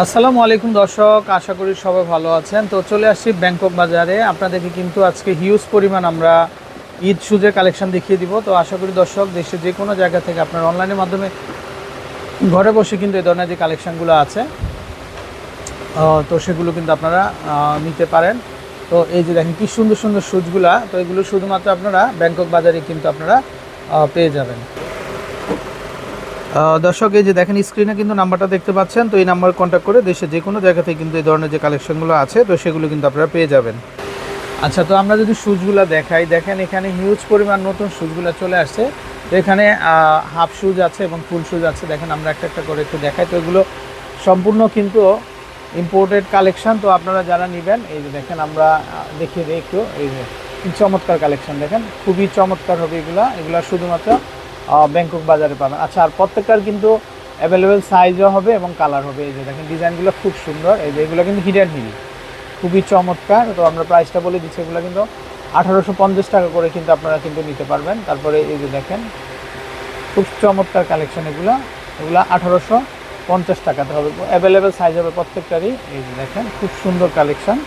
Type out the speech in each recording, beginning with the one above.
আসসালামু আলাইকুম দর্শক, আশা করি সবাই ভালো আছেন। তো চলে আসছি ব্যাংকক বাজারে। আপনাদেরকে কিন্তু আজকে হিউজ পরিমাণ আমরা ঈদ শুজের কালেকশন দেখিয়ে দিব। তো আশা করি দর্শক দেশে যে কোনো জায়গা থেকে আপনার অনলাইনের মাধ্যমে ঘরে বসে কিন্তু এই ধরনের যে কালেকশানগুলো আছে তো সেগুলো কিন্তু আপনারা নিতে পারেন। তো এই যে দেখেন কি সুন্দর সুন্দর শুজগুলা, তো এগুলো শুধুমাত্র আপনারা ব্যাংকক বাজারে কিন্তু আপনারা পেয়ে যাবেন। দর্শক এই যে দেখেন স্ক্রিনে কিন্তু নাম্বারটা দেখতে পাচ্ছেন, তো এই নাম্বার কন্ট্যাক্ট করে দেশে যে কোনো জায়গা থেকে কিন্তু এই ধরনের যে কালেকশনগুলো আছে তো সেগুলো কিন্তু আপনারা পেয়ে যাবেন। আচ্ছা, তো আমরা যদি শুজগুলো দেখাই, দেখেন এখানে হিউজ পরিমাণ নতুন শুজগুলো চলে আসছে। তো এখানে হাফ শুজ আছে এবং ফুল শুজ আছে। দেখেন আমরা একটা একটা করে একটু দেখাই। তো এগুলো সম্পূর্ণ কিন্তু ইম্পোর্টেড কালেকশন। তো আপনারা যারা নেবেন এই যে দেখেন আমরা দেখিয়ে দিই একটু। এই যে চমৎকার কালেকশন, দেখেন খুবই চমৎকার হবে এগুলা শুধুমাত্র ব্যাংকক বাজারে পাবেন। আচ্ছা, আর প্রত্যেকটার কিন্তু অ্যাভেলেবেল সাইজও হবে এবং কালার হবে। এই যে দেখেন ডিজাইনগুলো খুব সুন্দর। এই যে এগুলো কিন্তু হিডেন হিল, খুবই চমৎকার। তো আমরা প্রাইসটা বলে দিচ্ছি, এগুলো কিন্তু 1850 টাকা করে কিন্তু আপনারা কিন্তু নিতে পারবেন। তারপরে এই যে দেখেন খুব চমৎকার কালেকশন, এগুলো 1850 টাকাতে হবে। অ্যাভেলেবেল সাইজ হবে প্রত্যেকটারই। এই যে দেখেন খুব সুন্দর কালেকশন।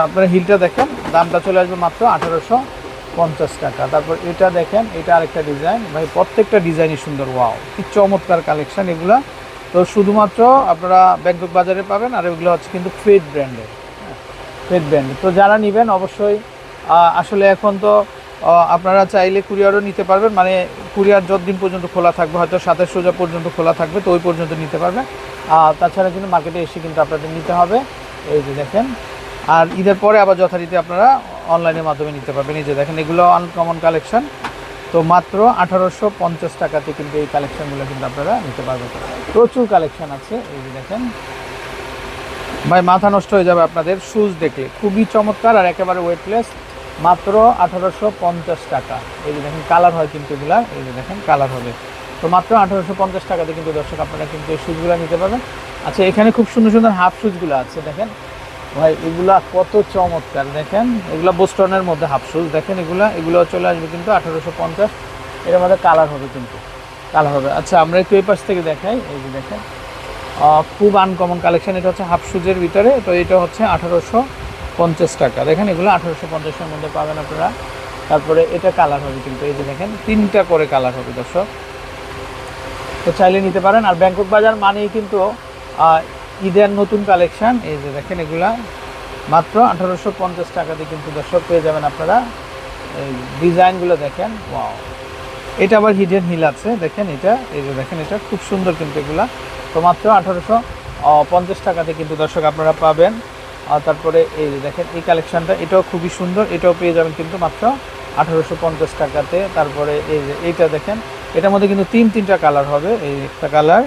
আপনার হিলটা দেখেন, দামটা চলে আসবে মাত্র 1850 টাকা। তারপর এটা দেখেন, এটা আরেকটা ডিজাইন, ভাই প্রত্যেকটা ডিজাইনই সুন্দর। ওয়াও, কি চমৎকার কালেকশন এগুলা। তো শুধুমাত্র আপনারা ব্যাংকক বাজারে পাবেন। আর এগুলো হচ্ছে কিন্তু ফেড ব্র্যান্ডের, ফেড ব্র্যান্ডের। তো যারা নেবেন অবশ্যই আসলে এখন তো আপনারা চাইলে কুরিয়ারও নিতে পারবেন, মানে কুরিয়ার যতদিন পর্যন্ত খোলা থাকবে, হয়তো 27 রোজা পর্যন্ত খোলা থাকবে, তো ওই পর্যন্ত নিতে পারবেন। তাছাড়া কিন্তু মার্কেটে এসে কিন্তু আপনাদের নিতে হবে। এই যে দেখেন, আর ঈদের পরে আবার যথারীতি আপনারা অনলাইনের মাধ্যমে নিতে পারবেন। এই যে দেখেন এগুলো আনকমন কালেকশন। তো মাত্র 1850 টাকাতে কিন্তু এই কালেকশনগুলো কিন্তু আপনারা নিতে পারবেন। প্রচুর কালেকশন আছে। এই যে দেখেন ভাই মাথা নষ্ট হয়ে যাবে আপনাদের শুজ দেখলে, খুবই চমৎকার আর একেবারে ওয়েটলেস। মাত্র 1850 টাকা। এই যে দেখেন কালার হয় কিন্তু এগুলা, এই যে দেখেন কালার হবে। তো মাত্র 1850 টাকাতে কিন্তু দর্শক আপনারা কিন্তু এই শুজগুলো নিতে পারবেন। আচ্ছা, এখানে খুব সুন্দর সুন্দর হাফ শুজগুলো আছে। দেখেন ভাই এগুলা কত চমৎকার, দেখেন এগুলা বোস্টনের মধ্যে হাফ শুজ। দেখেন এগুলো চলে আসবে কিন্তু 1850। এর মধ্যে কালার হবে, কিন্তু কালার হবে। আচ্ছা, আমরা একটু এই পাশ থেকে দেখাই। এই যে দেখেন খুব আনকমন কালেকশন। এটা হচ্ছে হাফ শুজের ভিতরে। তো এটা হচ্ছে 1850 টাকা। দেখেন এগুলো 1850-এর মধ্যে পাবেন আপনারা। তারপরে এটা কালার হবে কিন্তু, এই যে দেখেন 3টা করে কালার হবে দর্শক। তো চাইলে নিতে পারেন। আর ব্যাংকক বাজার মানেই কিন্তু ঈদের নতুন কালেকশান। এই যে দেখেন এগুলা মাত্র 1850 টাকাতে কিন্তু দর্শক পেয়ে যাবেন আপনারা। এই ডিজাইনগুলো দেখেন, ওয়াও। এটা আবার হিডেন হিল আছে, দেখেন এটা। এই যে দেখেন এটা খুব সুন্দর কিন্তু এগুলা। তো মাত্র 1850 টাকাতে কিন্তু দর্শক আপনারা পাবেন। আর তারপরে এই যে দেখেন এই কালেকশানটা, এটাও খুবই সুন্দর। এটাও পেয়ে যাবেন কিন্তু মাত্র 1850 টাকাতে। তারপরে এই যে এইটা দেখেন, এটার মধ্যে কিন্তু তিনটা কালার হবে। এই একটা কালার,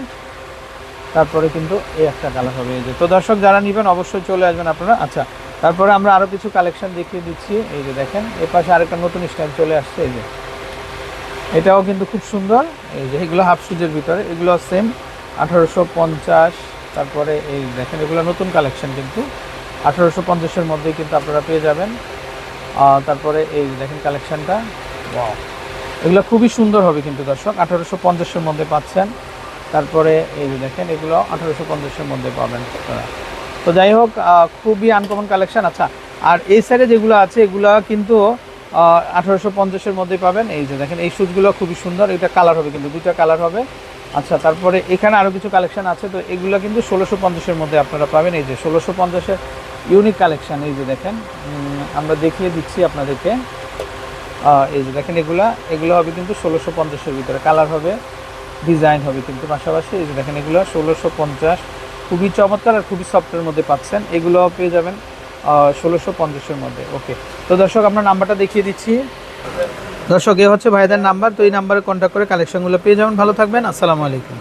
তারপরে কিন্তু এই একটা কালার হবে। এই যে, তো দর্শক যারা নেবেন অবশ্যই চলে আসবেন আপনারা। আচ্ছা, তারপরে আমরা আরও কিছু কালেকশন দেখিয়ে দিচ্ছি। এই যে দেখেন এর পাশে আরেকটা নতুন স্টাইল চলে আসছে। এই যে এটাও কিন্তু খুব সুন্দর। এই যে এগুলো হাফ শুজের ভিতরে, এগুলো সেম 1850। তারপরে এই দেখেন এগুলো নতুন কালেকশন, কিন্তু 1850-এর মধ্যেই কিন্তু আপনারা পেয়ে যাবেন। তারপরে এই দেখেন কালেকশানটা, ওয়াও, এগুলো খুবই সুন্দর হবে কিন্তু দর্শক। 1850-এর মধ্যে পাচ্ছেন। তারপরে এই যে দেখেন এগুলো 1850-এর মধ্যে পাবেন। তো যাই হোক, খুবই আনকমন কালেকশান। আচ্ছা, আর এই সাইডে যেগুলো আছে এগুলো কিন্তু 1850-এর মধ্যেই পাবেন। এই যে দেখেন এই শুজগুলো খুবই সুন্দর। এটা কালার হবে কিন্তু, 2টা কালার হবে। আচ্ছা, তারপরে এখানে আরও কিছু কালেকশান আছে। তো এগুলো কিন্তু 1650-এর মধ্যে আপনারা পাবেন। এই যে 1650-এর ইউনিক কালেকশান। এই যে দেখেন আমরা দেখিয়ে দিচ্ছি আপনাদেরকে। এই যে দেখেন এগুলো হবে কিন্তু 1650-এর ভিতরে, কালার হবে, ডিজাইন হবে কিন্তু পাশাপাশি। এই যে দেখেন এগুলো 1650, খুবই চমৎকার আর খুবই সফটের মধ্যে পাচ্ছেন। এগুলো পেয়ে যাবেন 1650-এর মধ্যে। ওকে, তো দর্শক আপনার নাম্বারটা দেখিয়ে দিচ্ছি। দর্শক এ হচ্ছে ভাইদের নাম্বার। তো এই নাম্বারে কন্ট্যাক্ট করে কালেকশনগুলো পেয়ে যাবেন। ভালো থাকবেন, আসসালামু আলাইকুম।